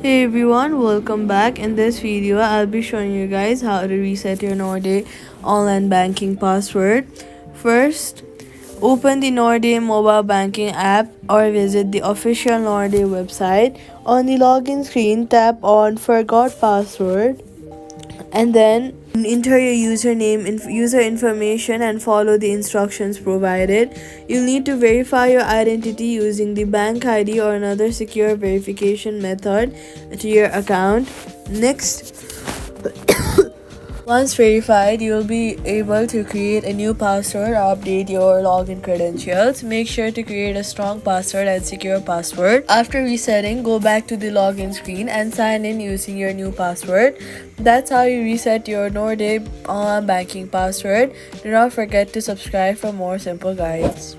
Hey everyone, welcome back. In this video, I'll be showing you guys how to reset your Nordea online banking password. First, open the Nordea mobile banking app or visit the official Nordea website. On the login screen, tap on Forgot Password and then enter your username and user information and follow the instructions provided. You'll need to verify your identity using the bank ID or another secure verification method to your account. Next, once verified, you'll be able to create a new password or update your login credentials. Make sure to create a strong password and secure password. After resetting, go back to the login screen and sign in using your new password. That's how you reset your Nordea online banking password. Do not forget to subscribe for more simple guides.